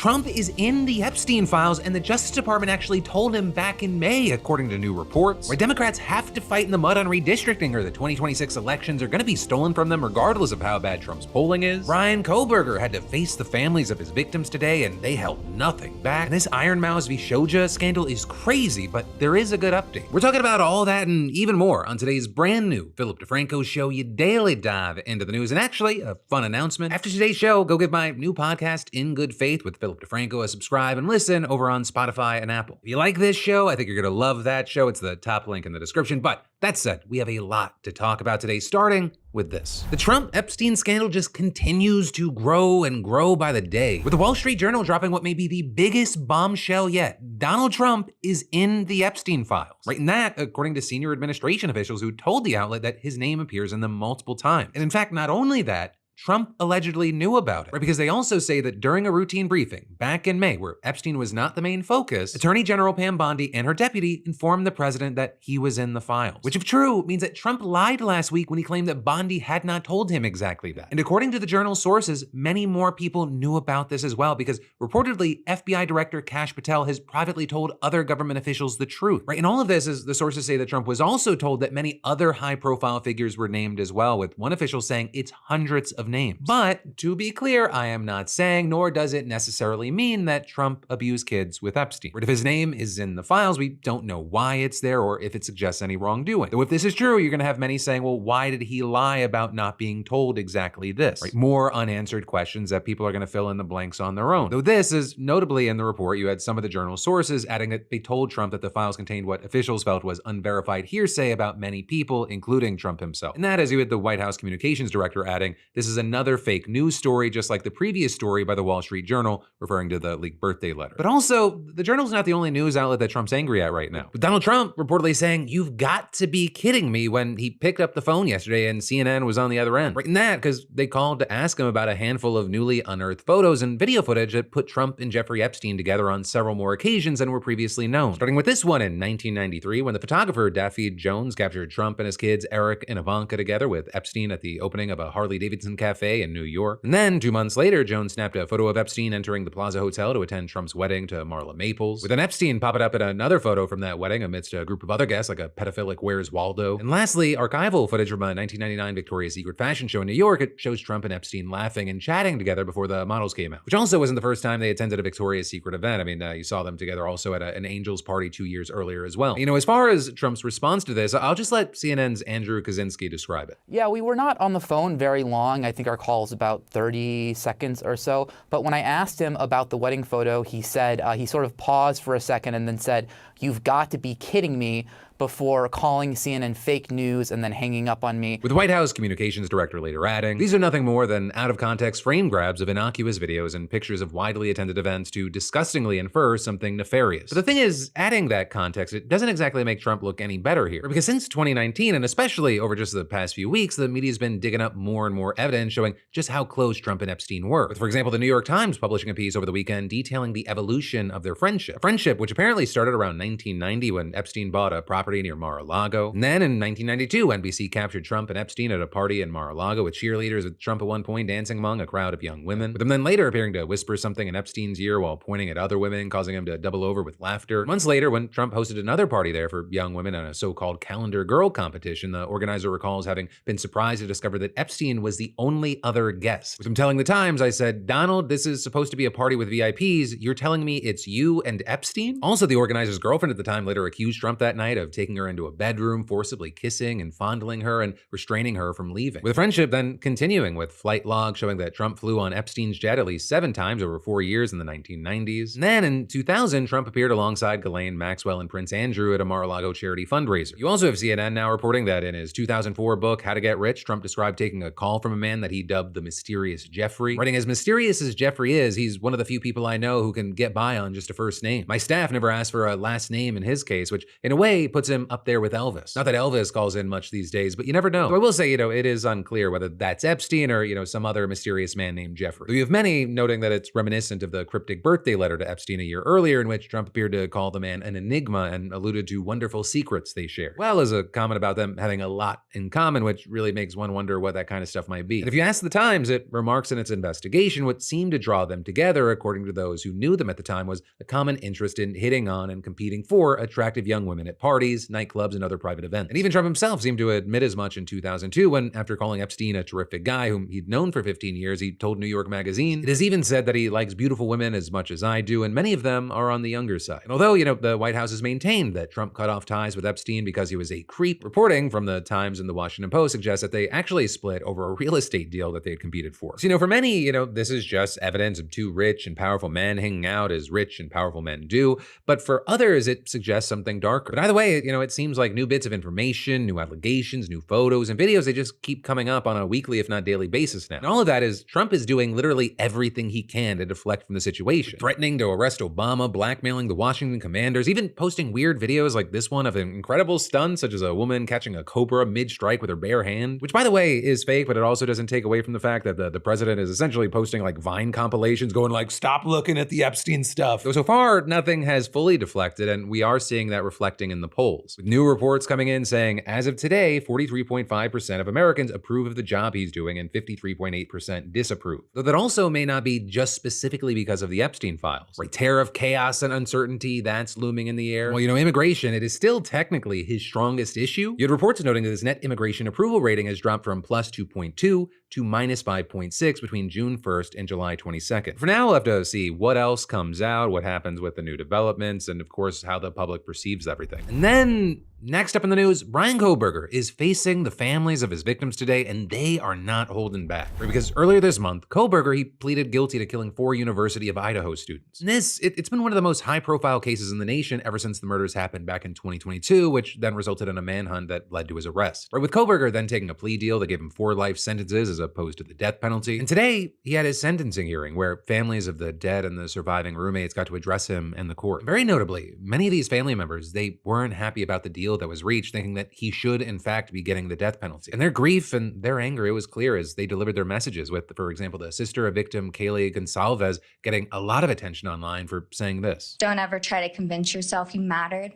Trump is in the Epstein files, and the Justice Department actually told him back in May, according to new reports, where Democrats have to fight in the mud on redistricting or the 2026 elections are gonna be stolen from them regardless of how bad Trump's polling is. Brian Kielburger had to face the families of his victims today, and they held nothing back. And this Iron Mouse v. Shoja scandal is crazy, but there is a good update. We're talking about all that and even more on today's brand new Philip DeFranco show. You daily dive into the news, and actually a fun announcement. After today's show, go give my new podcast, In Good Faith with Philip DeFranco, a subscribe and listen over on Spotify and Apple. If you like this show, I think you're gonna love that show. It's the top link in the description. But that said, we have a lot to talk about today, starting with this. The Trump-Epstein scandal just continues to grow and grow by the day, with the Wall Street Journal dropping what may be the biggest bombshell yet. Donald Trump is in the Epstein files. Right, and that, according to senior administration officials who told the outlet that his name appears in them multiple times. And in fact, not only that, Trump allegedly knew about it, right? Because they also say that during a routine briefing back in May, where Epstein was not the main focus, Attorney General Pam Bondi and her deputy informed the president that he was in the files. Which, if true, means that Trump lied last week when he claimed that Bondi had not told him exactly that. And according to the Journal's sources, many more people knew about this as well, because reportedly FBI Director Kash Patel has privately told other government officials the truth, right? And all of this is the sources say that Trump was also told that many other high-profile figures were named as well, with one official saying it's hundreds of names. But to be clear, I am not saying, nor does it necessarily mean that Trump abused kids with Epstein. But if his name is in the files, we don't know why it's there or if it suggests any wrongdoing. Though if this is true, you're gonna have many saying, well, why did he lie about not being told exactly this? Right? More unanswered questions that people are gonna fill in the blanks on their own. Though this is notably in the report, you had some of the Journal's sources adding that they told Trump that the files contained what officials felt was unverified hearsay about many people, including Trump himself. And that, as you had the White House communications director adding, this is another fake news story, just like the previous story by the Wall Street Journal, referring to the leaked birthday letter. But also, the Journal's not the only news outlet that Trump's angry at right now. With Donald Trump reportedly saying, "You've got to be kidding me," when he picked up the phone yesterday and CNN was on the other end. Right, and that because they called to ask him about a handful of newly unearthed photos and video footage that put Trump and Jeffrey Epstein together on several more occasions than were previously known. Starting with this one in 1993, when the photographer Daffy Jones captured Trump and his kids Eric and Ivanka together with Epstein at the opening of a Harley-Davidson cafe in New York. And then 2 months later, Jones snapped a photo of Epstein entering the Plaza Hotel to attend Trump's wedding to Marla Maples, with an Epstein popping up in another photo from that wedding amidst a group of other guests like a pedophilic Where's Waldo. And lastly, archival footage from a 1999 Victoria's Secret fashion show in New York. It shows Trump and Epstein laughing and chatting together before the models came out, which also wasn't the first time they attended a Victoria's Secret event. I mean, you saw them together also at an Angels party 2 years earlier as well. You know, as far as Trump's response to this, I'll just let CNN's Andrew Kaczynski describe it. Yeah, we were not on the phone very long. I think our call was about 30 seconds or so. But when I asked him about the wedding photo, he said, he sort of paused for a second and then said, "You've got to be kidding me," before calling CNN fake news and then hanging up on me. With the White House communications director later adding, "These are nothing more than out-of-context frame grabs of innocuous videos and pictures of widely attended events to disgustingly infer something nefarious." But the thing is, adding that context, it doesn't exactly make Trump look any better here. Because since 2019, and especially over just the past few weeks, the media's been digging up more and more evidence showing just how close Trump and Epstein were. With, for example, the New York Times publishing a piece over the weekend detailing the evolution of their friendship. A friendship which apparently started around 1990 when Epstein bought a property near Mar-a-Lago. And then in 1992, NBC captured Trump and Epstein at a party in Mar-a-Lago with cheerleaders, with Trump at one point dancing among a crowd of young women, with them then later appearing to whisper something in Epstein's ear while pointing at other women, causing him to double over with laughter. Months later, when Trump hosted another party there for young women on a so-called calendar girl competition, the organizer recalls having been surprised to discover that Epstein was the only other guest. With him telling the Times, "I said, Donald, this is supposed to be a party with VIPs. You're telling me it's you and Epstein?" Also, the organizer's girlfriend at the time later accused Trump that night of taking her into a bedroom, forcibly kissing and fondling her and restraining her from leaving. With the friendship then continuing, with flight logs showing that Trump flew on Epstein's jet at least 7 times over 4 years in the 1990s. And then in 2000, Trump appeared alongside Ghislaine Maxwell and Prince Andrew at a Mar-a-Lago charity fundraiser. You also have CNN now reporting that in his 2004 book, How to Get Rich, Trump described taking a call from a man that he dubbed the Mysterious Jeffrey. Writing, "As mysterious as Jeffrey is, he's one of the few people I know who can get by on just a first name. My staff never asked for a last name in his case," which in a way puts him up there with Elvis. Not that Elvis calls in much these days, but you never know. So I will say, it is unclear whether that's Epstein or, some other mysterious man named Jeffrey. Though you have many noting that it's reminiscent of the cryptic birthday letter to Epstein a year earlier in which Trump appeared to call the man an enigma and alluded to wonderful secrets they shared, well as a comment about them having a lot in common, which really makes one wonder what that kind of stuff might be. And if you ask the Times, it remarks in its investigation what seemed to draw them together, according to those who knew them at the time, was a common interest in hitting on and competing for attractive young women at parties, nightclubs, and other private events. And even Trump himself seemed to admit as much in 2002 when, after calling Epstein a terrific guy whom he'd known for 15 years, he told New York Magazine, "It is even said that he likes beautiful women as much as I do, and many of them are on the younger side." And although, the White House has maintained that Trump cut off ties with Epstein because he was a creep, reporting from the Times and the Washington Post suggests that they actually split over a real estate deal that they had competed for. So, for many, this is just evidence of two rich and powerful men hanging out as rich and powerful men do. But for others, it suggests something darker. But either way, it seems like new bits of information, new allegations, new photos, and videos, they just keep coming up on a weekly, if not daily basis now. And all of that is Trump is doing literally everything he can to deflect from the situation. Threatening to arrest Obama, blackmailing the Washington commanders, even posting weird videos like this one of incredible stunts, such as a woman catching a cobra mid-strike with her bare hand, which by the way is fake, but it also doesn't take away from the fact that the president is essentially posting like Vine compilations going like, "Stop looking at the Epstein stuff." Though so far, nothing has fully deflected, and we are seeing that reflecting in the polls. With new reports coming in saying, as of today, 43.5% of Americans approve of the job he's doing and 53.8% disapprove. Though that also may not be just specifically because of the Epstein files. Right, tariff chaos and uncertainty, that's looming in the air. Well, immigration, it is still technically his strongest issue. You had reports noting that his net immigration approval rating has dropped from plus 2.2 to minus 5.6 between June 1st and July 22nd. For now, we'll have to see what else comes out, what happens with the new developments, and of course, how the public perceives everything. And then, next up in the news, Brian Kielburger is facing the families of his victims today, and they are not holding back. Right, because earlier this month, Kielburger, he pleaded guilty to killing 4 University of Idaho students. And it's been one of the most high-profile cases in the nation ever since the murders happened back in 2022, which then resulted in a manhunt that led to his arrest. Right, with Kielburger then taking a plea deal that gave him 4 life sentences as opposed to the death penalty. And today, he had his sentencing hearing where families of the dead and the surviving roommates got to address him in the court. And very notably, many of these family members, they weren't happy about the deal that was reached, thinking that he should in fact be getting the death penalty. And their grief and their anger, it was clear as they delivered their messages with, for example, the sister of victim Kaylee Gonsalves getting a lot of attention online for saying this. "Don't ever try to convince yourself you mattered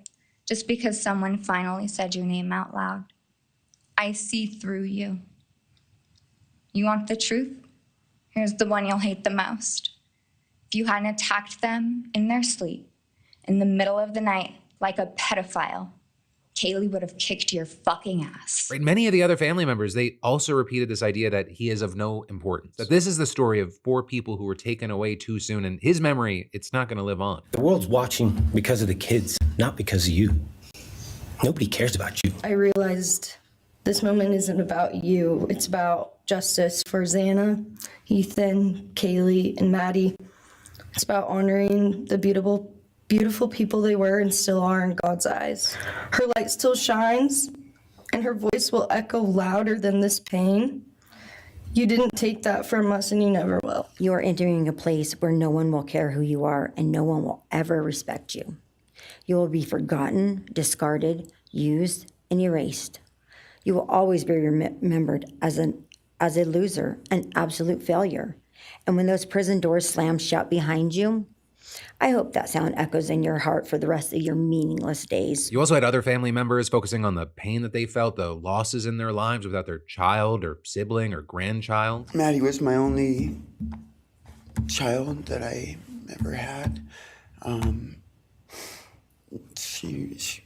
just because someone finally said your name out loud. I see through you. You want the truth? Here's the one you'll hate the most. If you hadn't attacked them in their sleep, in the middle of the night, like a pedophile, Kaylee would have kicked your fucking ass." Right, many of the other family members, they also repeated this idea that he is of no importance. That this is the story of 4 people who were taken away too soon, and his memory, it's not gonna live on. The world's watching because of the kids, not because of you. Nobody cares about you. I realized this moment isn't about you. It's about justice for Xana, Ethan, Kaylee, and Maddie. It's about honoring the beautiful people they were and still are in God's eyes. Her light still shines, and her voice will echo louder than this pain. You didn't take that from us, and you never will. You are entering a place where no one will care who you are, and no one will ever respect you. You will be forgotten, discarded, used, and erased. You will always be remembered as a loser, an absolute failure. And when those prison doors slam shut behind you, I hope that sound echoes in your heart for the rest of your meaningless days. You also had other family members focusing on the pain that they felt, the losses in their lives without their child or sibling or grandchild. Maddie was my only child that I ever had. She's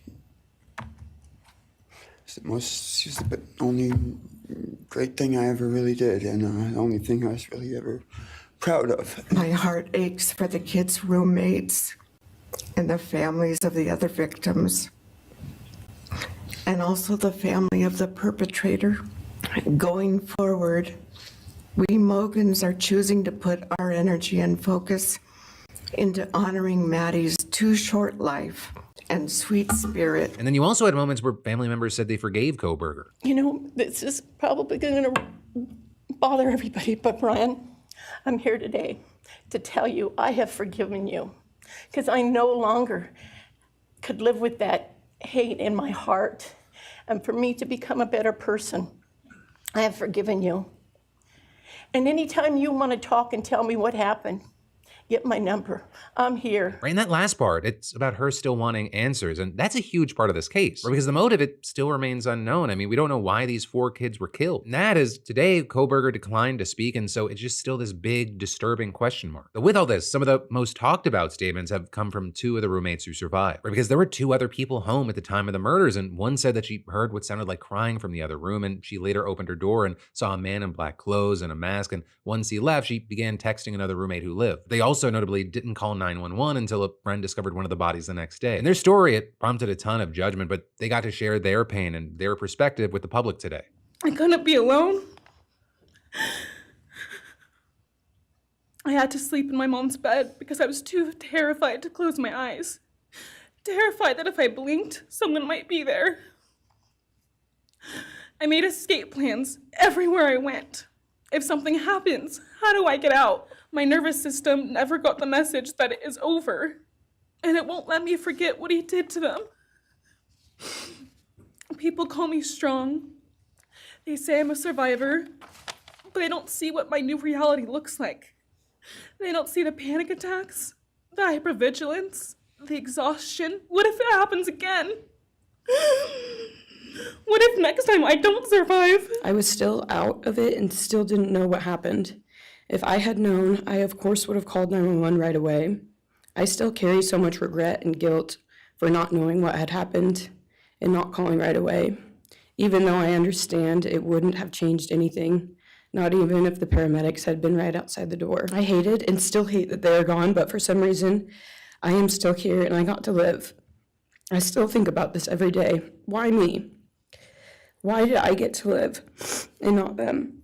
the only great thing I ever really did, and the only thing I was really ever proud of. My heart aches for the kids' roommates and the families of the other victims, and also the family of the perpetrator. Going forward, we Mogans are choosing to put our energy and focus into honoring Maddie's too short life and sweet spirit. And then you also had moments where family members said they forgave Kielburger. This is probably going to bother everybody, but Brian, I'm here today to tell you I have forgiven you because I no longer could live with that hate in my heart. And for me to become a better person, I have forgiven you. And anytime you want to talk and tell me what happened, get my number. I'm here. Right in that last part, it's about her still wanting answers, and that's a huge part of this case, because the motive, it still remains unknown. I mean, we don't know why these 4 kids were killed. And that is, today, Kielburger declined to speak, and so it's just still this big, disturbing question mark. But with all this, some of the most talked about statements have come from 2 of the roommates who survived, because there were 2 other people home at the time of the murders, and one said that she heard what sounded like crying from the other room, and she later opened her door and saw a man in black clothes and a mask, and once he left, she began texting another roommate who lived. They also notably didn't call 911 until a friend discovered one of the bodies the next day. And their story, it prompted a ton of judgment, but they got to share their pain and their perspective with the public today. I couldn't be alone. I had to sleep in my mom's bed because I was too terrified to close my eyes. Terrified that if I blinked, someone might be there. I made escape plans everywhere I went. If something happens, how do I get out? My nervous system never got the message that it is over, and it won't let me forget what he did to them. People call me strong. They say I'm a survivor, but they don't see what my new reality looks like. They don't see the panic attacks, the hypervigilance, the exhaustion. What if it happens again? What if next time I don't survive? I was still out of it and still didn't know what happened. If I had known, I of course would have called 911 right away. I still carry so much regret and guilt for not knowing what had happened and not calling right away. Even though I understand it wouldn't have changed anything, not even if the paramedics had been right outside the door. I hated and still hate that they are gone, but for some reason, I am still here and I got to live. I still think about this every day. Why me? Why did I get to live and not them?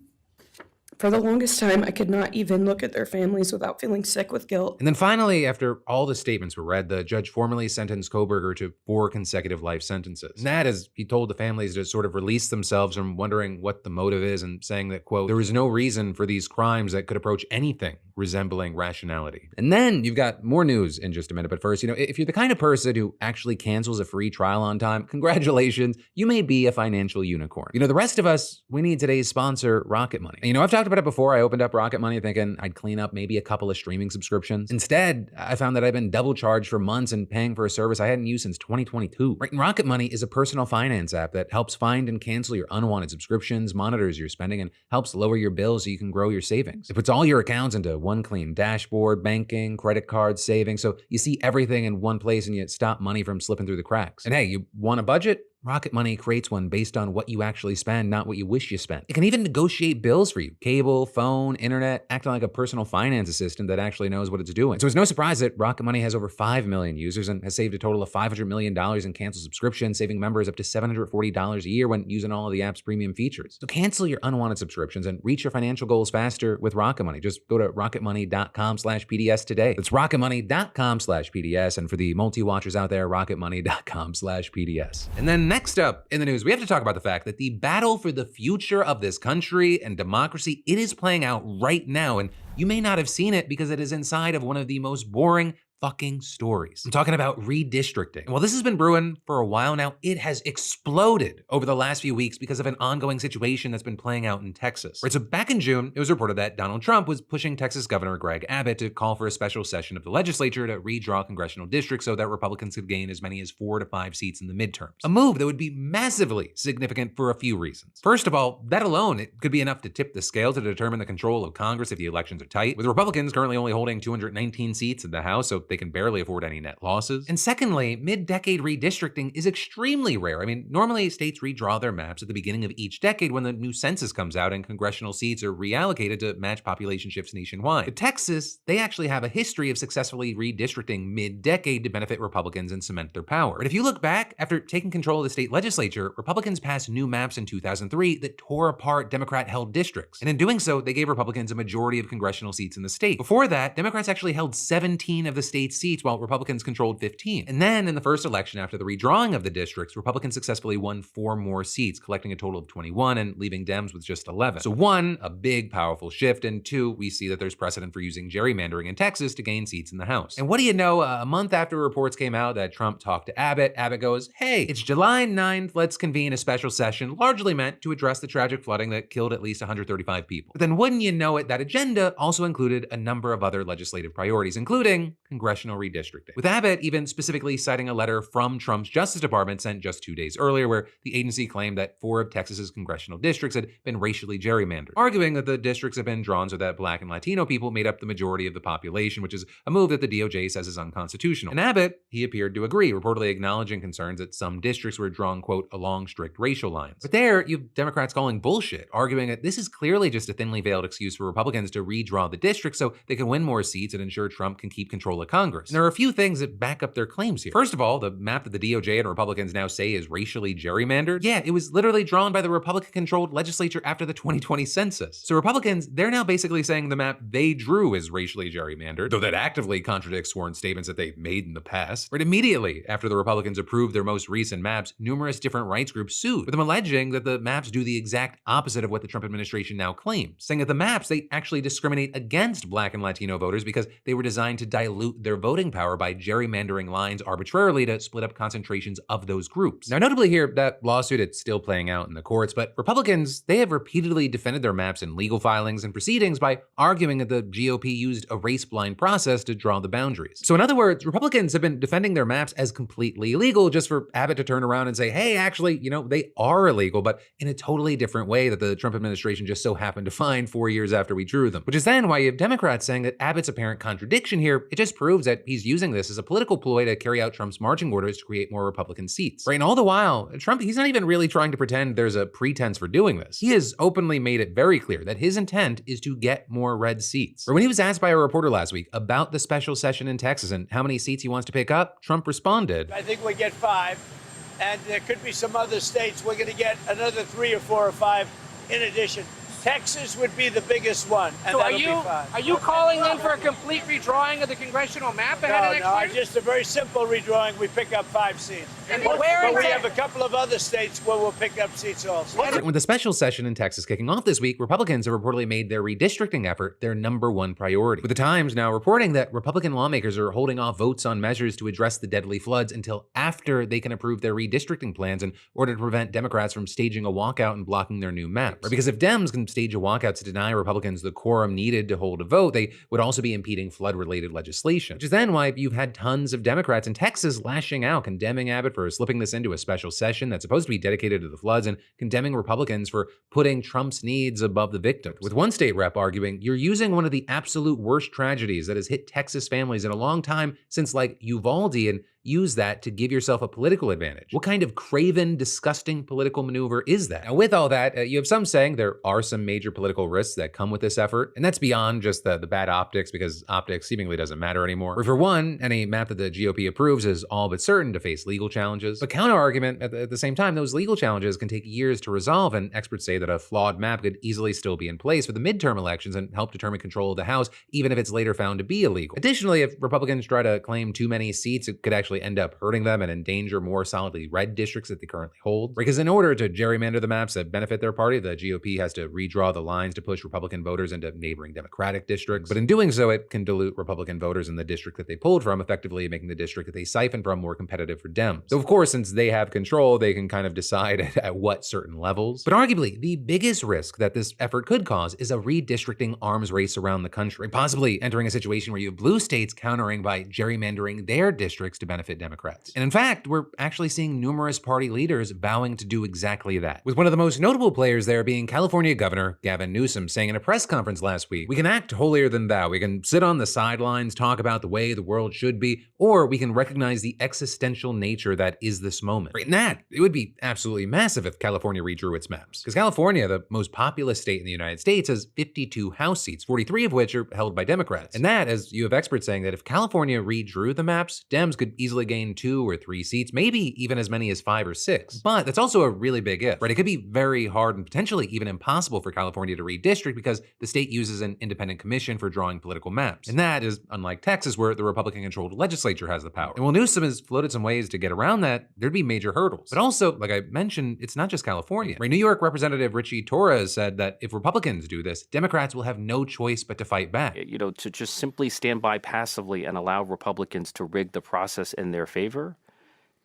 For the longest time, I could not even look at their families without feeling sick with guilt. And then finally, after all the statements were read, the judge formally sentenced Kielburger to 4 consecutive life sentences. And that is, he told the families to sort of release themselves from wondering what the motive is and saying that, quote, there is no reason for these crimes that could approach anything resembling rationality. And then you've got more news in just a minute. But first, if you're the kind of person who actually cancels a free trial on time, congratulations, you may be a financial unicorn. The rest of us, we need today's sponsor, Rocket Money. And I've talked about it before. I opened up Rocket Money thinking I'd clean up maybe a couple of streaming subscriptions. Instead, I found that I've been double charged for months and paying for a service I hadn't used since 2022. Right, and Rocket Money is a personal finance app that helps find and cancel your unwanted subscriptions, monitors your spending, and helps lower your bills so you can grow your savings. It puts all your accounts into one clean dashboard, banking, credit cards, savings, so you see everything in one place and you stop money from slipping through the cracks. And hey, you want a budget? Rocket Money creates one based on what you actually spend, not what you wish you spent. It can even negotiate bills for you. Cable, phone, internet, acting like a personal finance assistant that actually knows what it's doing. So it's no surprise that Rocket Money has over 5 million users and has saved a total of $500 million in canceled subscriptions, saving members up to $740 a year when using all of the app's premium features. So cancel your unwanted subscriptions and reach your financial goals faster with Rocket Money. Just go to rocketmoney.com/PDS today. That's rocketmoney.com/PDS. And for the multi-watchers out there, rocketmoney.com/PDS. And then next up in the news, we have to talk about the fact that the battle for the future of this country and democracy, it is playing out right now. And you may not have seen it because it is inside of one of the most boring fucking stories. I'm talking about redistricting. Well, this has been brewing for a while now. It has exploded over the last few weeks because of an ongoing situation that's been playing out in Texas. Right, so back in June, it was reported that Donald Trump was pushing Texas Governor Greg Abbott to call for a special session of the legislature to redraw congressional districts so that Republicans could gain as many as 4 to 5 seats in the midterms. A move that would be massively significant for a few reasons. First of all, that alone, it could be enough to tip the scale to determine the control of Congress if the elections are tight, with Republicans currently only holding 219 seats in the House, so they can barely afford any net losses. And secondly, mid-decade redistricting is extremely rare. I mean, normally states redraw their maps at the beginning of each decade when the new census comes out and congressional seats are reallocated to match population shifts nationwide. But Texas, they actually have a history of successfully redistricting mid-decade to benefit Republicans and cement their power. But if you look back, after taking control of the state legislature, Republicans passed new maps in 2003 that tore apart Democrat-held districts. And in doing so, they gave Republicans a majority of congressional seats in the state. Before that, Democrats actually held 17 of the state's state's seats while Republicans controlled 15. And then in the first election after the redrawing of the districts, Republicans successfully won 4 more seats, collecting a total of 21 and leaving Dems with just 11. So 1, a big powerful shift, and 2, we see that there's precedent for using gerrymandering in Texas to gain seats in the House. And what do you know, a month after reports came out that Trump talked to Abbott, Abbott goes, hey, it's July 9th, let's convene a special session largely meant to address the tragic flooding that killed at least 135 people. But then wouldn't you know it, that agenda also included a number of other legislative priorities, including congressional redistricting. With Abbott even specifically citing a letter from Trump's Justice Department sent just 2 days earlier where the agency claimed that 4 of Texas's congressional districts had been racially gerrymandered, arguing that the districts have been drawn so that Black and Latino people made up the majority of the population, which is a move that the DOJ says is unconstitutional. And Abbott, he appeared to agree, reportedly acknowledging concerns that some districts were drawn, quote, along strict racial lines. But there, you have Democrats calling bullshit, arguing that this is clearly just a thinly veiled excuse for Republicans to redraw the districts so they can win more seats and ensure Trump can keep control of Congress. And there are a few things that back up their claims here. First of all, the map that the DOJ and Republicans now say is racially gerrymandered, yeah, it was literally drawn by the Republican-controlled legislature after the 2020 census. So Republicans, they're now basically saying the map they drew is racially gerrymandered, though that actively contradicts sworn statements that they've made in the past. Right immediately after the Republicans approved their most recent maps, numerous different rights groups sued, with them alleging that the maps do the exact opposite of what the Trump administration now claims, saying that the maps, they actually discriminate against Black and Latino voters because they were designed to dilute their voting power by gerrymandering lines arbitrarily to split up concentrations of those groups. Now, notably here, that lawsuit, it's still playing out in the courts, but Republicans, they have repeatedly defended their maps in legal filings and proceedings by arguing that the GOP used a race-blind process to draw the boundaries. So in other words, Republicans have been defending their maps as completely illegal just for Abbott to turn around and say, hey, actually, they are illegal, but in a totally different way that the Trump administration just so happened to find 4 years after we drew them. Which is then why you have Democrats saying that Abbott's apparent contradiction here, it just proves that he's using this as a political ploy to carry out Trump's marching orders to create more Republican seats. Right, and all the while, Trump, he's not even really trying to pretend there's a pretense for doing this. He has openly made it very clear that his intent is to get more red seats. Or when he was asked by a reporter last week about the special session in Texas and how many seats he wants to pick up, Trump responded, I think we get 5, and there could be some other states we're going to get another 3 or 4 or 5 in addition. Texas would be the biggest one, and so that'll be 5. Are you calling then for a complete redrawing of the congressional map ahead of next year? Just a very simple redrawing. We pick up 5 seats. And but we have a couple of other states where we'll pick up seats also. With the special session in Texas kicking off this week, Republicans have reportedly made their redistricting effort their #1 priority. With the Times now reporting that Republican lawmakers are holding off votes on measures to address the deadly floods until after they can approve their redistricting plans in order to prevent Democrats from staging a walkout and blocking their new maps. Because if Dems can stage a walkout to deny Republicans the quorum needed to hold a vote, they would also be impeding flood-related legislation. Which is then why you've had tons of Democrats in Texas lashing out, condemning Abbott for slipping this into a special session that's supposed to be dedicated to the floods, and condemning Republicans for putting Trump's needs above the victims. With one state rep arguing, you're using one of the absolute worst tragedies that has hit Texas families in a long time since like Uvalde, and use that to give yourself a political advantage. What kind of craven, disgusting political maneuver is that? Now, with all that, you have some saying there are some major political risks that come with this effort, and that's beyond just the bad optics, because optics seemingly doesn't matter anymore. Or for one, any map that the GOP approves is all but certain to face legal challenges. But counter-argument, at the same time, those legal challenges can take years to resolve, and experts say that a flawed map could easily still be in place for the midterm elections and help determine control of the House, even if it's later found to be illegal. Additionally, if Republicans try to claim too many seats, it could actually end up hurting them and endanger more solidly red districts that they currently hold. Because in order to gerrymander the maps that benefit their party, the GOP has to redraw the lines to push Republican voters into neighboring Democratic districts. But in doing so, it can dilute Republican voters in the district that they pulled from, effectively making the district that they siphon from more competitive for Dems. So of course, since they have control, they can kind of decide at what certain levels. But arguably, the biggest risk that this effort could cause is a redistricting arms race around the country, possibly entering a situation where you have blue states countering by gerrymandering their districts to benefit Democrats. And in fact, we're actually seeing numerous party leaders vowing to do exactly that. With one of the most notable players there being California Governor Gavin Newsom saying in a press conference last week, we can act holier than thou. We can sit on the sidelines, talk about the way the world should be, or we can recognize the existential nature that is this moment. Right, and that, it would be absolutely massive if California redrew its maps. Because California, the most populous state in the United States, has 52 House seats, 43 of which are held by Democrats. And that, as you have experts saying that if California redrew the maps, Dems could easily easily gain 2 or 3 seats, maybe even as many as 5 or 6. But that's also a really big if, right? It could be very hard and potentially even impossible for California to redistrict because the state uses an independent commission for drawing political maps. And that is unlike Texas, where the Republican-controlled legislature has the power. And while Newsom has floated some ways to get around that, there'd be major hurdles. But also, like I mentioned, it's not just California. Right? New York Representative Richie Torres said that if Republicans do this, Democrats will have no choice but to fight back. You know, to just simply stand by passively and allow Republicans to rig the process in their favor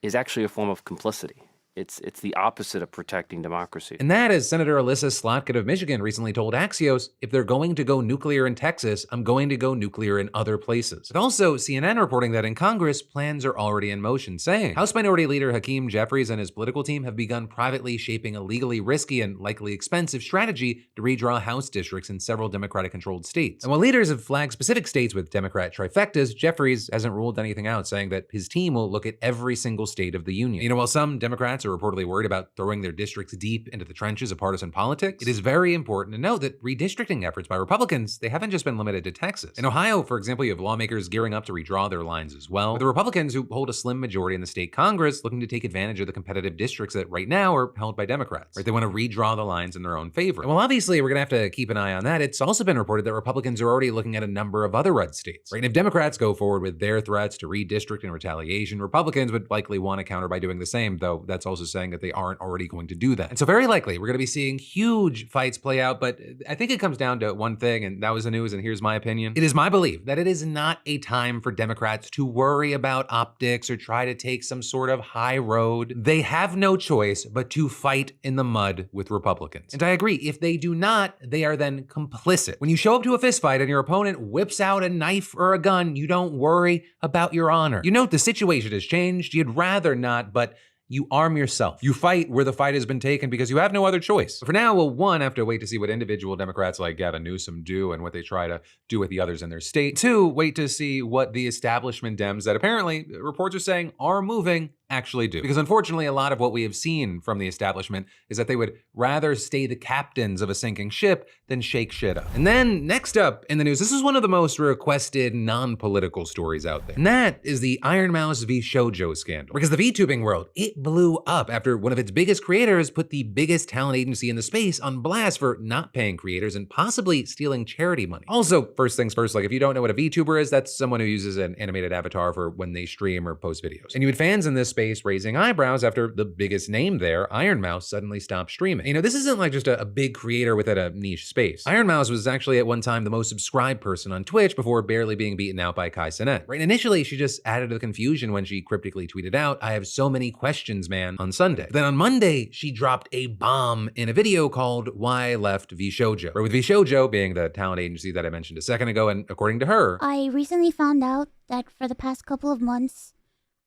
is actually a form of complicity. It's the opposite of protecting democracy. And that, as Senator Alyssa Slotkin of Michigan recently told Axios, if they're going to go nuclear in Texas, I'm going to go nuclear in other places. But also, CNN reporting that in Congress, plans are already in motion, saying House Minority Leader Hakeem Jeffries and his political team have begun privately shaping a legally risky and likely expensive strategy to redraw House districts in several Democratic-controlled states. And while leaders have flagged specific states with Democrat trifectas, Jeffries hasn't ruled anything out, saying that his team will look at every single state of the union. You know, while some Democrats are reportedly worried about throwing their districts deep into the trenches of partisan politics, it is very important to note that redistricting efforts by Republicans, they haven't just been limited to Texas. In Ohio, for example, you have lawmakers gearing up to redraw their lines as well, with the Republicans who hold a slim majority in the state Congress looking to take advantage of the competitive districts that right now are held by Democrats. Right? They want to redraw the lines in their own favor. And while obviously we're gonna have to keep an eye on that, it's also been reported that Republicans are already looking at a number of other red states. Right? And if Democrats go forward with their threats to redistrict in retaliation, Republicans would likely want to counter by doing the same, though that's also saying that they aren't already going to do that. And so very likely we're going to be seeing huge fights play out, but I think it comes down to one thing, and that was the news, and here's my opinion. It is my belief that it is not a time for Democrats to worry about optics or try to take some sort of high road. They have no choice but to fight in the mud with Republicans. And I agree, if they do not, they are then complicit. When you show up to a fist fight and your opponent whips out a knife or a gun, you don't worry about your honor. You note the situation has changed, you'd rather not, but you arm yourself. You fight where the fight has been taken because you have no other choice. But for now, we'll one, have to wait to see what individual Democrats like Gavin Newsom do and what they try to do with the others in their state. 2, wait to see what the establishment Dems that apparently reports are saying are moving actually do. Because unfortunately, a lot of what we have seen from the establishment is that they would rather stay the captains of a sinking ship than shake shit up. And then next up in the news, this is one of the most requested non-political stories out there. And that is the Iron Mouse v. Showdown scandal. Because the VTubing world, it blew up after one of its biggest creators put the biggest talent agency in the space on blast for not paying creators and possibly stealing charity money. Also, first things first, like if you don't know what a VTuber is, that's someone who uses an animated avatar for when they stream or post videos. And you had fans in this space raising eyebrows after the biggest name there, Iron Mouse, suddenly stopped streaming. You know, this isn't like just a big creator within a niche space. Iron Mouse was actually at one time the most subscribed person on Twitch before barely being beaten out by Kai Cenat. Right? Initially, she just added to the confusion when she cryptically tweeted out, "I have so many questions, man," on Sunday. But then on Monday, she dropped a bomb in a video called Why I Left VShojo. Right? With VShojo being the talent agency that I mentioned a second ago, and according to her, I recently found out that for the past couple of months,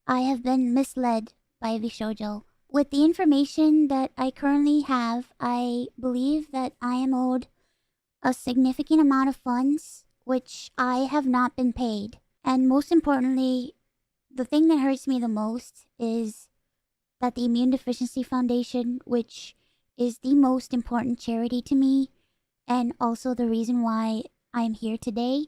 I have been misled by VShojo. With the information that I currently have, I believe that I am owed a significant amount of funds, which I have not been paid. And most importantly, the thing that hurts me the most is that the Immune Deficiency Foundation, which is the most important charity to me, and also the reason why I'm here today,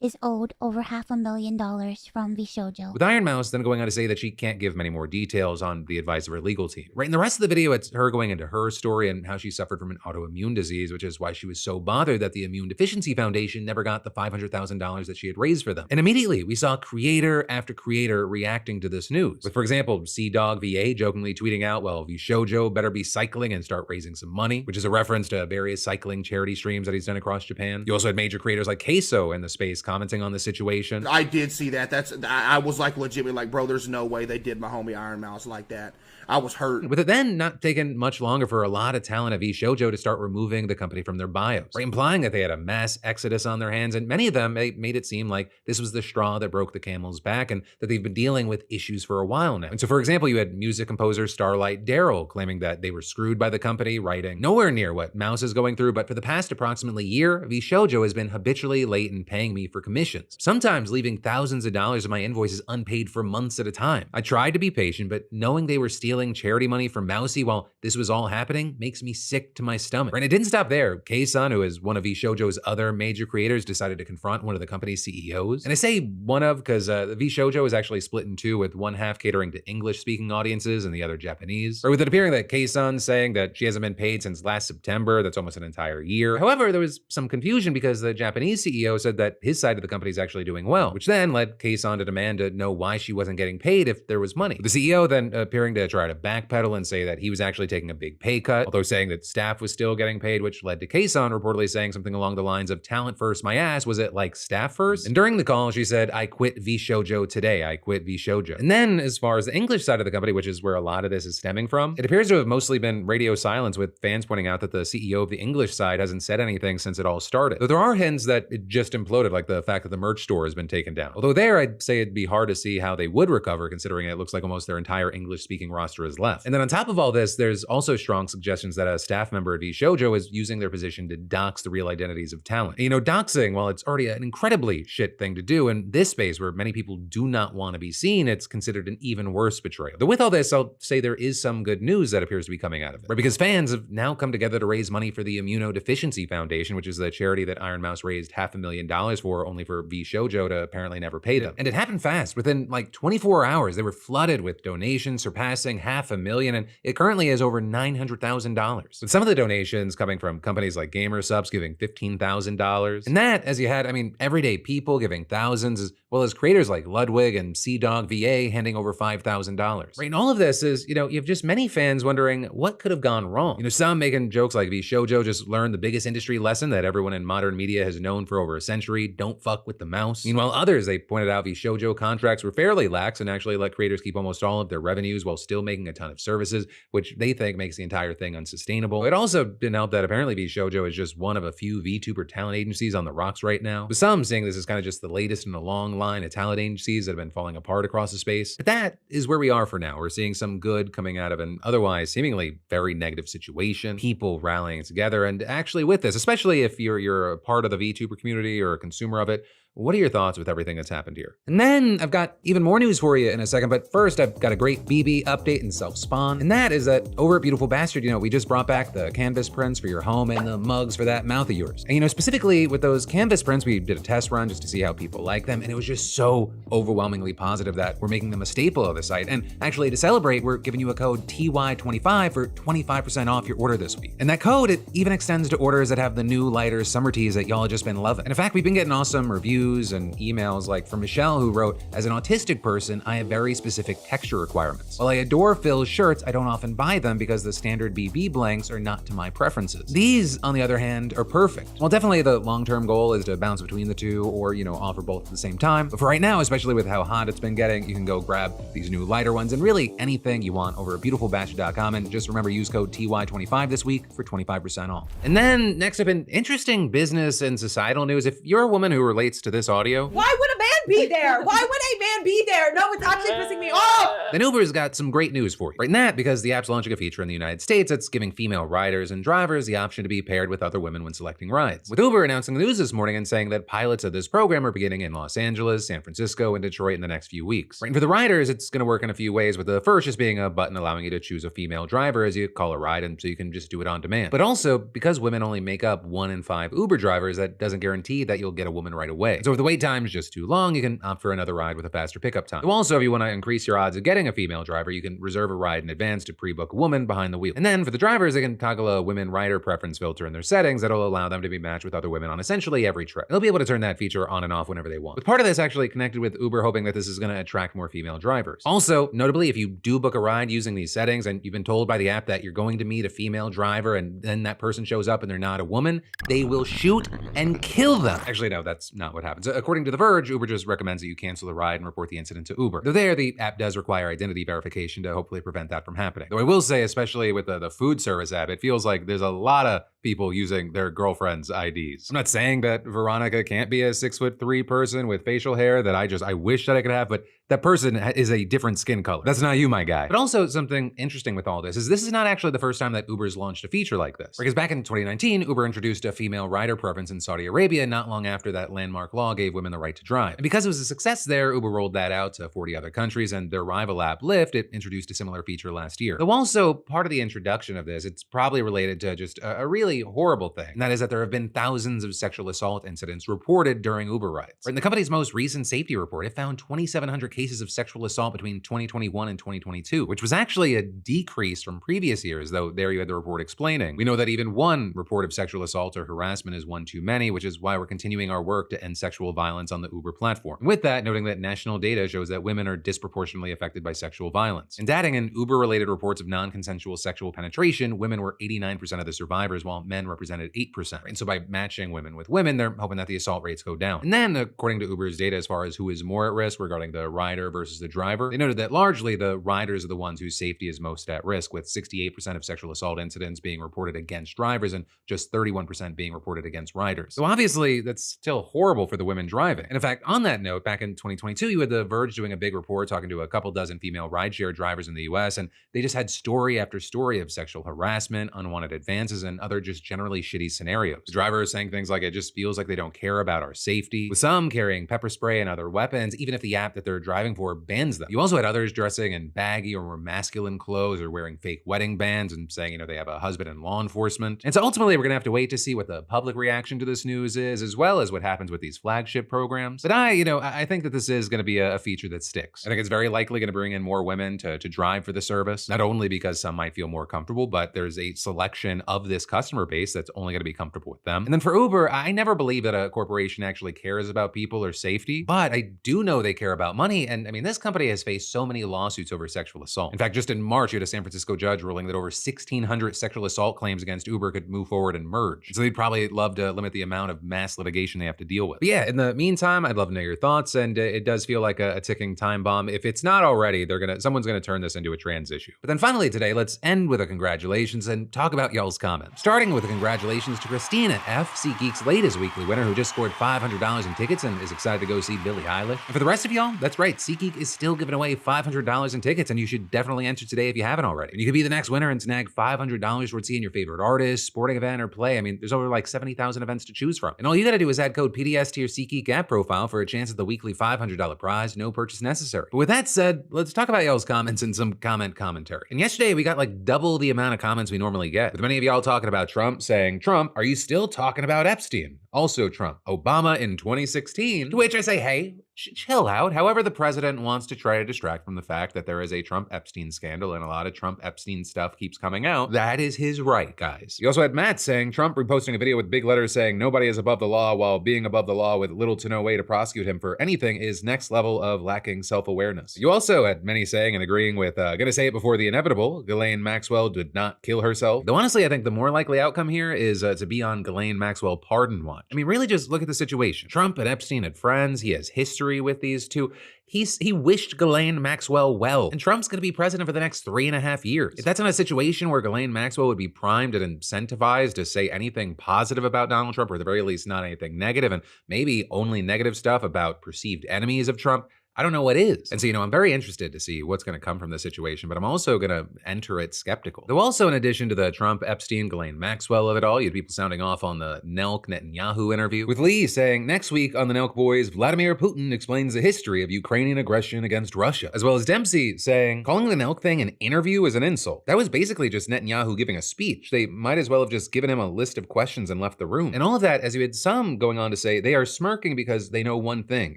is owed over $500,000 from VShojo. With Iron Mouse then going on to say that she can't give many more details on the advice of her legal team. Right, in the rest of the video, it's her going into her story and how she suffered from an autoimmune disease, which is why she was so bothered that the Immune Deficiency Foundation never got the $500,000 that she had raised for them. And immediately, we saw creator after creator reacting to this news. With, for example, CDogVA jokingly tweeting out, well, VShojo better be cycling and start raising some money, which is a reference to various cycling charity streams that he's done across Japan. You also had major creators like Queso in the space commenting on the situation. I did see that. I was like legitimately like, bro, there's no way they did my homie Iron Mouse like that. I was hurt. With it then not taking much longer for a lot of talent at VShojo to start removing the company from their bios, right? Implying that they had a mass exodus on their hands, and many of them made it seem like this was the straw that broke the camel's back and that they've been dealing with issues for a while now. And so, for example, you had music composer Starlight Daryl claiming that they were screwed by the company, writing, "Nowhere near what Mouse is going through, but for the past approximately year, VShojo has been habitually late in paying me for for commissions, sometimes leaving thousands of dollars of my invoices unpaid for months at a time. I tried to be patient, but knowing they were stealing charity money from Mousy while this was all happening makes me sick to my stomach. And it didn't stop there. Kei-san, who is one of VShojo's other major creators, decided to confront one of the company's CEOs. And I say one of because VShojo is actually split in two, with one half catering to English-speaking audiences and the other Japanese. Or with it appearing that Kei-san saying that she hasn't been paid since last September, that's almost an entire year. However, there was some confusion because the Japanese CEO said that his side of the company is actually doing well, which then led Kei-san to demand to know why she wasn't getting paid if there was money. The CEO then appearing to try to backpedal and say that he was actually taking a big pay cut, although saying that staff was still getting paid, which led to Kei-san reportedly saying something along the lines of, "Talent first, my ass, was it like staff first?" And during the call, she said, "I quit VShojo today, I quit VShojo." And then, as far as the English side of the company, which is where a lot of this is stemming from, it appears to have mostly been radio silence, with fans pointing out that the CEO of the English side hasn't said anything since it all started. Though there are hints that it just imploded, like the fact that the merch store has been taken down. Although there, I'd say it'd be hard to see how they would recover, considering it looks like almost their entire English-speaking roster is left. And then on top of all this, there's also strong suggestions that a staff member at VShojo is using their position to dox the real identities of talent. And, doxing, while it's already an incredibly shit thing to do, in this space where many people do not want to be seen, it's considered an even worse betrayal. Though with all this, I'll say there is some good news that appears to be coming out of it. Right? Because fans have now come together to raise money for the Immunodeficiency Foundation, which is the charity that Iron Mouse raised $500,000 for, only for VShojo to apparently never pay them. And it happened fast. Within like 24 hours, they were flooded with donations surpassing $500,000, and it currently is over $900,000. With some of the donations coming from companies like GamerSupps giving $15,000. And that, as you had, everyday people giving thousands, as well as creators like Ludwig and Sea-Dog VA handing over $5,000. Right, and all of this is, you have just many fans wondering what could have gone wrong. Some making jokes like VShojo just learned the biggest industry lesson that everyone in modern media has known for over a century: don't fuck with the mouse. Meanwhile, others, they pointed out VShojo contracts were fairly lax and actually let creators keep almost all of their revenues while still making a ton of services, which they think makes the entire thing unsustainable. It also didn't help that apparently VShojo is just one of a few VTuber talent agencies on the rocks right now, with some seeing this as kind of just the latest in a long line of talent agencies that have been falling apart across the space. But that is where we are for now. We're seeing some good coming out of an otherwise seemingly very negative situation, people rallying together, and actually with this, especially if you're a part of the VTuber community or a consumer of it, what are your thoughts with everything that's happened here? And then I've got even more news for you in a second, but first I've got a great BB update and self-spawn. And that is that over at Beautiful Bastard, we just brought back the canvas prints for your home and the mugs for that mouth of yours. And specifically with those canvas prints, we did a test run just to see how people like them, and it was just so overwhelmingly positive that we're making them a staple of the site. And actually, to celebrate, we're giving you a code TY25 for 25% off your order this week. And that code, it even extends to orders that have the new lighter summer tees that y'all have just been loving. And in fact, we've been getting awesome reviews and emails like from Michelle, who wrote, "As an autistic person, I have very specific texture requirements. While I adore Phil's shirts, I don't often buy them because the standard BB blanks are not to my preferences. These, on the other hand, are perfect." Well, definitely the long-term goal is to bounce between the two or, offer both at the same time. But for right now, especially with how hot it's been getting, you can go grab these new lighter ones and really anything you want over at beautifulbastard.com. And just remember, use code TY25 this week for 25% off. And then next up, in interesting business and societal news, if you're a woman who relates to this audio, why would a man be there? Why would a man be there? No, it's actually pissing me off. Then Uber's got some great news for you. Right, and that because the app's launching a feature in the United States that's giving female riders and drivers the option to be paired with other women when selecting rides. With Uber announcing the news this morning and saying that pilots of this program are beginning in Los Angeles, San Francisco, and Detroit in the next few weeks. Right, and for the riders, it's going to work in a few ways, with the first just being a button allowing you to choose a female driver as you call a ride, and so you can just do it on demand. But also, because women only make up 1 in 5 Uber drivers, that doesn't guarantee that you'll get a woman right away. So if the wait time is just too long, you can opt for another ride with a faster pickup time. Also, if you want to increase your odds of getting a female driver, you can reserve a ride in advance to pre-book a woman behind the wheel. And then for the drivers, they can toggle a women rider preference filter in their settings that'll allow them to be matched with other women on essentially every trip. They'll be able to turn that feature on and off whenever they want. With part of this actually connected with Uber hoping that this is going to attract more female drivers. Also, notably, if you do book a ride using these settings and you've been told by the app that you're going to meet a female driver and then that person shows up and they're not a woman, they will shoot and kill them. Actually, no, that's not what happens. According to The Verge, Uber just recommends that you cancel the ride and report the incident to Uber. Though there, the app does require identity verification to hopefully prevent that from happening. Though I will say, especially with the food service app, it feels like there's a lot of people using their girlfriend's IDs. I'm not saying that Veronica can't be a 6'3" person with facial hair that I wish that I could have, but that person is a different skin color. That's not you, my guy. But also something interesting with all this is not actually the first time that Uber's launched a feature like this. Because back in 2019, Uber introduced a female rider preference in Saudi Arabia not long after that landmark law gave women the right to drive. And because it was a success there, Uber rolled that out to 40 other countries, and their rival app, Lyft, it introduced a similar feature last year. Though also, part of the introduction of this, it's probably related to just a really horrible thing, and that is that there have been thousands of sexual assault incidents reported during Uber rides. In the company's most recent safety report, it found 2,700 cases of sexual assault between 2021 and 2022, which was actually a decrease from previous years, though there you had the report explaining. We know that even one report of sexual assault or harassment is one too many, which is why we're continuing our work to end sexual violence on the Uber platform. And with that, noting that national data shows that women are disproportionately affected by sexual violence. And adding in Uber-related reports of non-consensual sexual penetration, women were 89% of the survivors, while men represented 8%. And so by matching women with women, they're hoping that the assault rates go down. And then, according to Uber's data, as far as who is more at risk regarding the rider versus the driver, they noted that largely the riders are the ones whose safety is most at risk, with 68% of sexual assault incidents being reported against drivers and just 31% being reported against riders. So obviously, that's still horrible for the women driving. And in fact, on that note, back in 2022, you had The Verge doing a big report talking to a couple dozen female rideshare drivers in the US, and they just had story after story of sexual harassment, unwanted advances, and other just generally shitty scenarios. The drivers saying things like, it just feels like they don't care about our safety, with some carrying pepper spray and other weapons, even if the app that they're driving for bans them. You also had others dressing in baggy or more masculine clothes or wearing fake wedding bands and saying, they have a husband in law enforcement. And so ultimately, we're gonna have to wait to see what the public reaction to this news is, as well as what happens with these flagship programs. But I think that this is gonna be a feature that sticks. I think it's very likely gonna bring in more women to drive for the service, not only because some might feel more comfortable, but there's a selection of this customer base that's only gonna be comfortable with them. And then for Uber, I never believe that a corporation actually cares about people or safety, but I do know they care about money. And this company has faced so many lawsuits over sexual assault. In fact, just in March, you had a San Francisco judge ruling that over 1,600 sexual assault claims against Uber could move forward and merge. So they'd probably love to limit the amount of mass litigation they have to deal with. But yeah, in the meantime, I'd love to know your thoughts, and it does feel like a ticking time bomb. If it's not already, someone's gonna turn this into a trans issue. But then finally today, let's end with a congratulations and talk about y'all's comments. Starting with a congratulations to Christina F, SeatGeek's latest weekly winner, who just scored $500 in tickets and is excited to go see Billie Eilish. And for the rest of y'all, that's right, SeatGeek is still giving away $500 in tickets, and you should definitely enter today if you haven't already. And you could be the next winner and snag $500 towards seeing your favorite artist, sporting event, or play. There's over like 70,000 events to choose from. And all you gotta do is add code PDS to your SeatGeek app profile for a chance at the weekly $500 prize, no purchase necessary. But with that said, let's talk about y'all's comments and some commentary. And yesterday, we got like double the amount of comments we normally get, with many of y'all talking about Trump, saying, Trump, are you still talking about Epstein? Also Trump, Obama in 2016, to which I say, hey, chill out. However, the president wants to try to distract from the fact that there is a Trump-Epstein scandal and a lot of Trump-Epstein stuff keeps coming out. That is his right, guys. You also had Matt saying, Trump reposting a video with big letters saying nobody is above the law, while being above the law with little to no way to prosecute him for anything is next level of lacking self-awareness. You also had many saying and agreeing with, gonna say it before the inevitable, Ghislaine Maxwell did not kill herself. Though honestly, I think the more likely outcome here is to be on Ghislaine Maxwell pardon watch. Really just look at the situation. Trump and Epstein had friends. He has history with these two. He wished Ghislaine Maxwell well, and Trump's gonna be president for the next 3.5 years. If that's not a situation where Ghislaine Maxwell would be primed and incentivized to say anything positive about Donald Trump, or at the very least not anything negative, and maybe only negative stuff about perceived enemies of Trump, I don't know what is. And so, I'm very interested to see what's going to come from this situation, but I'm also going to enter it skeptical. Though also, in addition to the Trump, Epstein, Ghislaine Maxwell of it all, you had people sounding off on the Nelk Netanyahu interview, with Lee saying, next week on the Nelk Boys, Vladimir Putin explains the history of Ukrainian aggression against Russia. As well as Dempsey saying, calling the Nelk thing an interview is an insult. That was basically just Netanyahu giving a speech. They might as well have just given him a list of questions and left the room. And all of that, as you had some going on to say, they are smirking because they know one thing.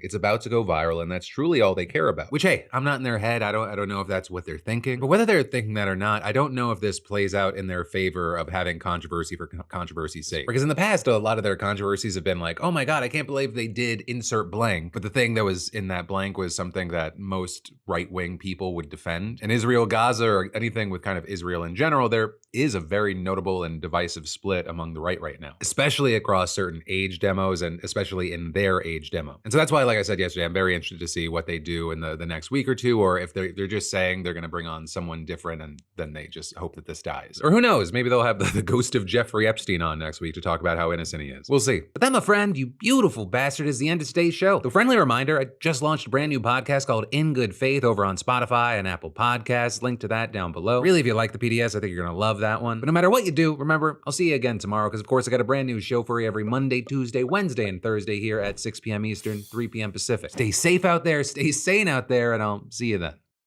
It's about to go viral, and that's truly all they care about. Which, hey, I'm not in their head. I don't know if that's what they're thinking. But whether they're thinking that or not, I don't know if this plays out in their favor of having controversy for controversy's sake. Because in the past, a lot of their controversies have been like, oh my God, I can't believe they did insert blank. But the thing that was in that blank was something that most right-wing people would defend. In Israel, Gaza, or anything with kind of Israel in general, there is a very notable and divisive split among the right now, especially across certain age demos and especially in their age demo. And so that's why, like I said yesterday, I'm very interested to see what they do in the next week or two, or if they're just saying they're gonna bring on someone different and then they just hope that this dies. Or who knows, maybe they'll have the ghost of Jeffrey Epstein on next week to talk about how innocent he is. We'll see. But that, my friend, you beautiful bastard, is the end of today's show. A friendly reminder, I just launched a brand new podcast called In Good Faith over on Spotify and Apple Podcasts. Link to that down below. Really, if you like the PDS, I think you're gonna love that one. But no matter what you do, remember, I'll see you again tomorrow, because of course I got a brand new show for you every Monday, Tuesday, Wednesday, and Thursday here at 6 p.m. Eastern, 3 p.m. Pacific. Stay safe out there, stay sane out there, and I'll see you then.